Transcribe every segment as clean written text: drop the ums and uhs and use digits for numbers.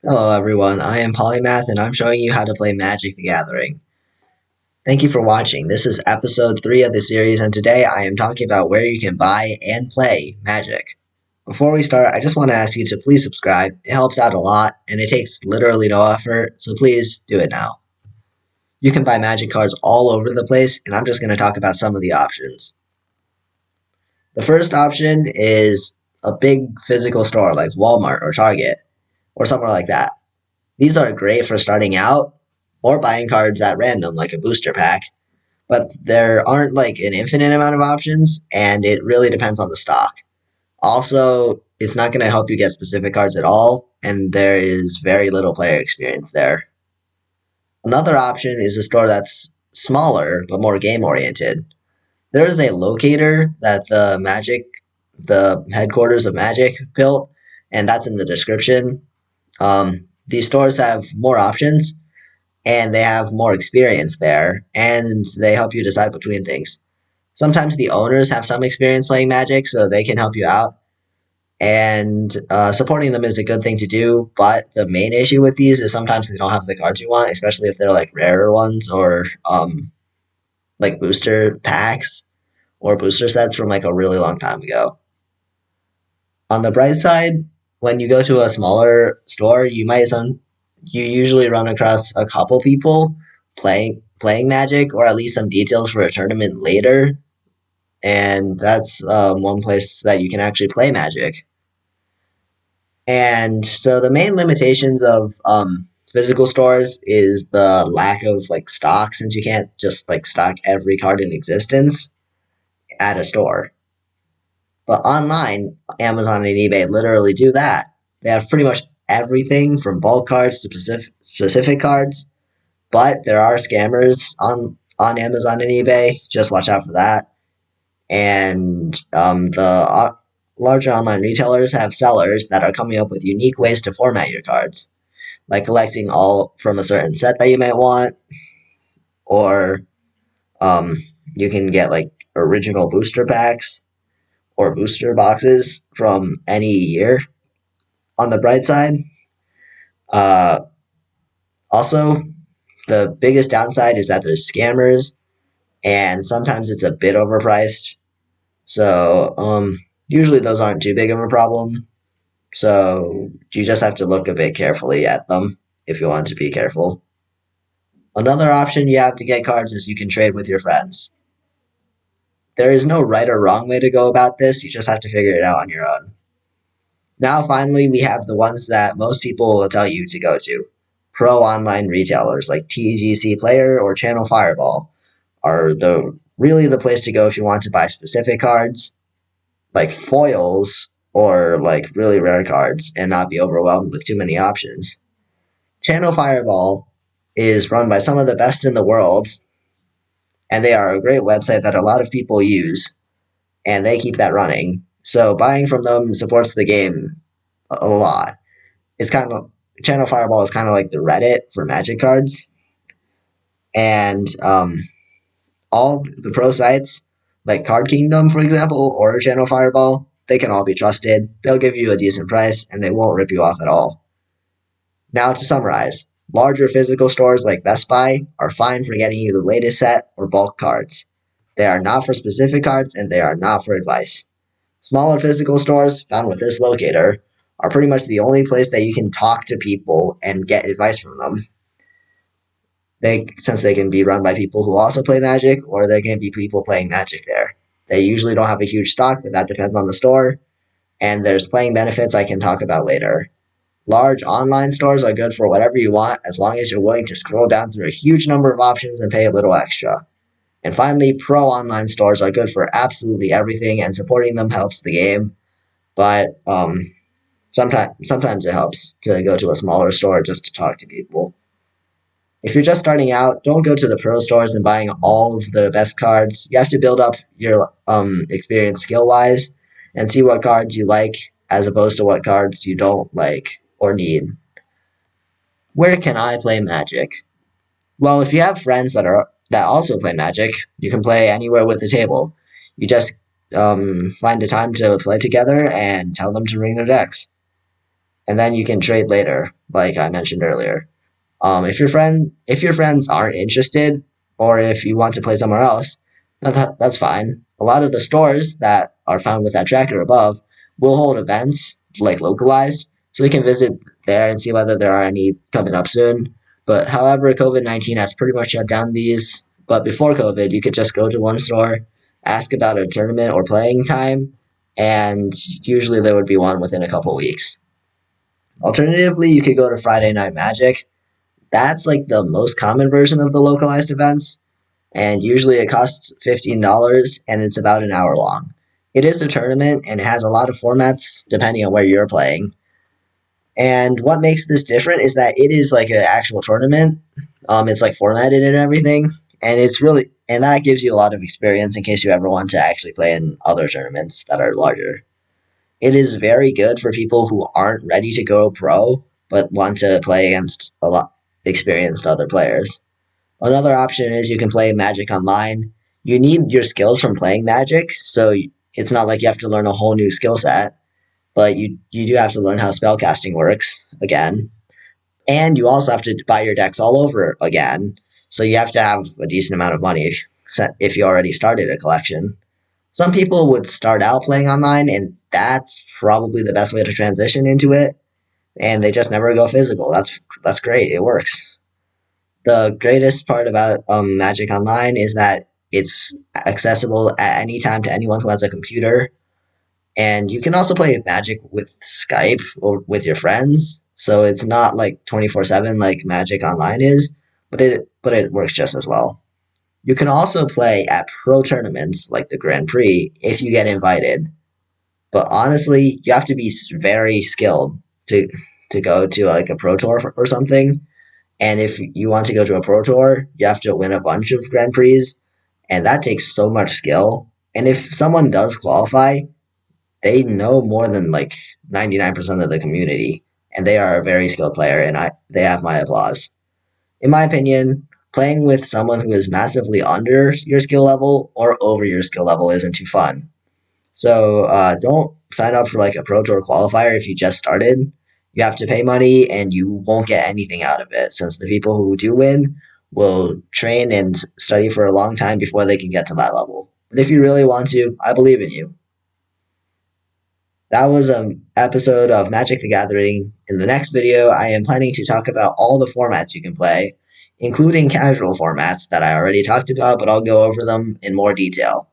Hello everyone, I am Polymath and I'm showing you how to play Magic the Gathering. Thank you for watching. This is episode 3 of the series and today I am talking about where you can buy and play Magic. Before we start, I just want to ask you to please subscribe. It helps out a lot and it takes literally no effort, so please do it now. You can buy Magic cards all over the place and I'm just going to talk about some of the options. The first option is a big physical store like Walmart or Target or somewhere like that. These are great for starting out or buying cards at random, like a booster pack, but there aren't like an infinite amount of options, and it really depends on the stock. Also, it's not going to help you get specific cards at all, and there is very little player experience there. Another option is a store that's smaller but more game oriented. There is a locator that the headquarters of Magic built, and that's in the description. These stores have more options, and they have more experience there, and they help you decide between things. Sometimes the owners have some experience playing Magic, so they can help you out, and supporting them is a good thing to do. But the main issue with these is sometimes they don't have the cards you want, especially if they're like rarer ones or like booster packs or booster sets from like a really long time ago. On the bright side, when you go to a smaller store, you usually run across a couple people playing Magic, or at least some details for a tournament later, and that's one place that you can actually play Magic. And so the main limitations of physical stores is the lack of like stock, since you can't just like stock every card in existence at a store. But online, Amazon and eBay literally do that. They have pretty much everything from bulk cards to specific cards, but there are scammers on Amazon and eBay. Just watch out for that. And the larger online retailers have sellers that are coming up with unique ways to format your cards, like collecting all from a certain set that you might want, or um, you can get like original booster packs or booster boxes from any year. On the bright side, uh, also the biggest downside is that there's scammers, and sometimes it's a bit overpriced. So usually those aren't too big of a problem. So you just have to look a bit carefully at them if you want to be careful. Another option you have to get cards is you can trade with your friends. There is no right or wrong way to go about this. You just have to figure it out on your own. Now, finally, we have the ones that most people will tell you to go to. Pro online retailers like TGC Player or Channel Fireball are really the place to go if you want to buy specific cards, like foils or like really rare cards, and not be overwhelmed with too many options. Channel Fireball is run by some of the best in the world, and they are a great website that a lot of people use, and they keep that running. So buying from them supports the game a lot. It's kind of Channel Fireball is kind of like the Reddit for Magic cards, and all the pro sites like Card Kingdom, for example, or Channel Fireball, they can all be trusted. They'll give you a decent price, and they won't rip you off at all. Now to summarize, larger physical stores like Best Buy are fine for getting you the latest set or bulk cards. They are not for specific cards, and they are not for advice. Smaller physical stores, found with this locator, are pretty much the only place that you can talk to people and get advice from them. Since they can be run by people who also play Magic, or there can be people playing Magic there. They usually don't have a huge stock, but that depends on the store. And there's playing benefits I can talk about later. Large online stores are good for whatever you want, as long as you're willing to scroll down through a huge number of options and pay a little extra. And finally, pro online stores are good for absolutely everything, and supporting them helps the game. But sometimes it helps to go to a smaller store just to talk to people. If you're just starting out, don't go to the pro stores and buying all of the best cards. You have to build up your experience skill wise and see what cards you like as opposed to what cards you don't like or need. Where can I play Magic? Well, if you have friends that also play Magic, you can play anywhere with a table. You just find a time to play together and tell them to bring their decks, and then you can trade later. like I mentioned earlier. If your friends aren't interested, or if you want to play somewhere else, that's fine. A lot of the stores that are found with that tracker above will hold events like localized, so we can visit there and see whether there are any coming up soon. But however, COVID-19 has pretty much shut down these. But before COVID, you could just go to one store, ask about a tournament or playing time, and usually there would be one within a couple weeks. Alternatively, you could go to Friday Night Magic. That's like the most common version of the localized events, and usually it costs $15 and it's about an hour long. It is a tournament and it has a lot of formats depending on where you're playing. And what makes this different is that it is like an actual tournament. It's like formatted and everything, and it's really and that gives you a lot of experience in case you ever want to actually play in other tournaments that are larger. It is very good for people who aren't ready to go pro but want to play against a lot experienced other players. Another option is you can play Magic Online. You need your skills from playing Magic, so it's not like you have to learn a whole new skill set, but you do have to learn how spellcasting works again. And you also have to buy your decks all over again, so you have to have a decent amount of money if you already started a collection. Some people would start out playing online, and that's probably the best way to transition into it, and they just never go physical. That's great. It works. The greatest part about Magic Online is that it's accessible at any time to anyone who has a computer, and you can also play Magic with Skype or with your friends. So it's not like 24/7 like Magic Online is, but it works just as well. You can also play at pro tournaments like the Grand Prix if you get invited. But honestly, you have to be very skilled to go to like a pro tour or something. And if you want to go to a pro tour, you have to win a bunch of Grand Prix, and that takes so much skill. And if someone does qualify, they know more than like 99% of the community, and they are a very skilled player, and they have my applause. In my opinion, playing with someone who is massively under your skill level or over your skill level isn't too fun. So don't sign up for like a Pro Tour qualifier if you just started. You have to pay money and you won't get anything out of it since the people who do win will train and study for a long time before they can get to that level. But if you really want to, I believe in you. That was an episode of Magic the Gathering. In the next video, I am planning to talk about all the formats you can play, including casual formats that I already talked about, but I'll go over them in more detail.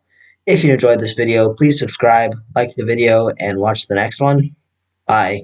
If you enjoyed this video, please subscribe, like the video, and watch the next one. Bye.